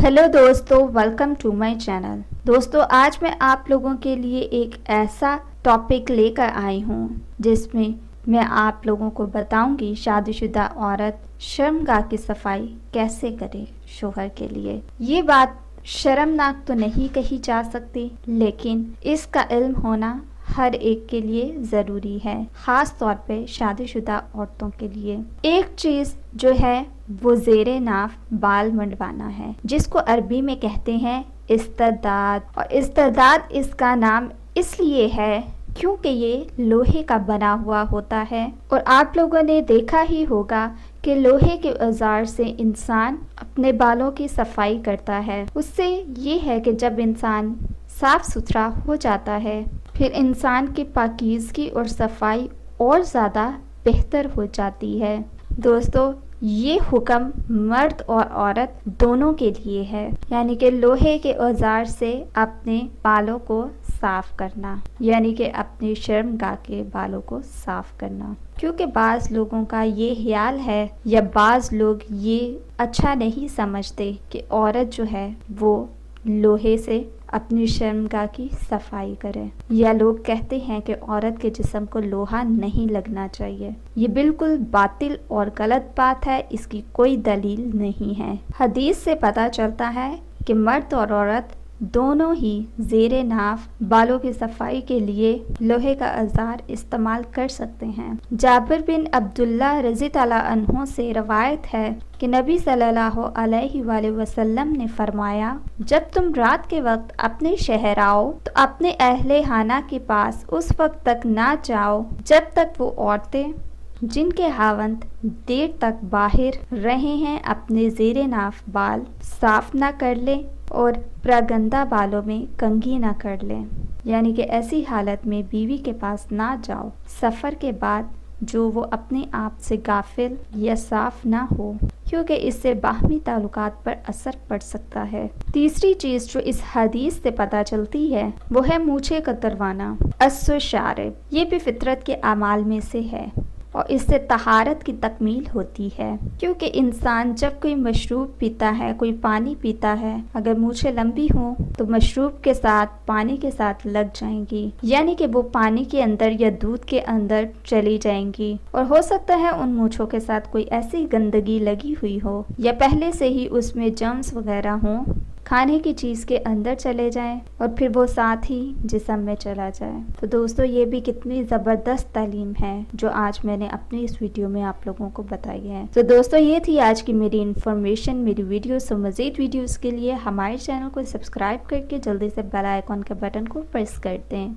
Hello दोस्तों, welcome to my channel. दोस्तों, आज मैं आप लोगों के लिए एक ऐसा टॉपिक लेकर आई हूँ जिसमें मैं आप लोगों को बताऊंगी शादीशुदा औरत शर्मगाह की सफाई कैसे करे शोहर के लिए। ये बात शर्मनाक तो नहीं कही जा सकती, लेकिन इसका इल्म होना हर एक के लिए ज़रूरी है, ख़ास तौर पे शादीशुदा औरतों के लिए। एक चीज़ जो है वो ज़ेरे नाफ बाल मंडवाना है, जिसको अरबी में कहते हैं इस्तदाद। और इस्तदाद इसका नाम इसलिए है क्योंकि ये लोहे का बना हुआ होता है। और आप लोगों ने देखा ही होगा कि लोहे के औजार से इंसान अपने बालों की सफाई करता है। उससे ये है कि जब इंसान साफ सुथरा हो जाता है, फिर इंसान की पाकीज़गी और सफाई और ज़्यादा बेहतर हो जाती है। दोस्तों, ये हुक्म मर्द और औरत दोनों के लिए है, यानी कि लोहे के औजार से अपने बालों को साफ करना, यानी कि अपने शर्मगाह के बालों को साफ करना। क्योंकि बाज़ लोगों का ये ख्याल है या बाज़ लोग ये अच्छा नहीं समझते कि औरत जो है वो लोहे से अपनी शर्मगाह की सफाई करे, या लोग कहते हैं कि औरत के जिस्म को लोहा नहीं लगना चाहिए। ये बिल्कुल बातिल और गलत बात है, इसकी कोई दलील नहीं है। हदीस से पता चलता है कि मर्द और औरत दोनों ही ज़ेरे नाफ बालों की सफाई के लिए लोहे का औजार इस्तेमाल कर सकते हैं। जाबिर बिन अब्दुल्ला रज़ी ताला अन्हो से रवायत है कि नबी सल्लल्लाहु अलैहि वसल्लम ने फरमाया, जब तुम रात के वक्त अपने शहर आओ तो अपने अहले खाना के पास उस वक्त तक ना जाओ जब तक वो औरतें जिनके हावंद देर तक बाहर रहे हैं अपने ज़ेरे नाफ बाल साफ ना कर लें और प्रगंदा बालों में कंघी ना कर लें, यानी कि ऐसी हालत में बीवी के पास ना जाओ सफ़र के बाद जो वो अपने आप से गाफिल या साफ ना हो, क्योंकि इससे बाहमी ताल्लुकात पर असर पड़ सकता है। तीसरी चीज़ जो इस हदीस से पता चलती है वो है मूछें कतरवाना, अस्सो शारिब। ये भी फितरत के अमाल में से है और इससे तहारत की तकमील होती है, क्योंकि इंसान जब कोई मशरूब पीता है, कोई पानी पीता है, अगर मूछें लंबी हों तो मशरूब के साथ पानी के साथ लग जाएंगी, यानी कि वो पानी के अंदर या दूध के अंदर चली जाएंगी। और हो सकता है उन मूछों के साथ कोई ऐसी गंदगी लगी हुई हो या पहले से ही उसमें जर्म्स वगैरह हों, खाने की चीज़ के अंदर चले जाएं और फिर वो साथ ही जिस्म में चला जाए। तो दोस्तों, ये भी कितनी ज़बरदस्त तालीम है जो आज मैंने अपनी इस वीडियो में आप लोगों को बताई है। तो दोस्तों, ये थी आज की मेरी इन्फॉर्मेशन, मेरी वीडियो। सो मज़ीद वीडियोस के लिए हमारे चैनल को सब्सक्राइब करके जल्दी से बेल आइकॉन के बटन को प्रेस कर दें।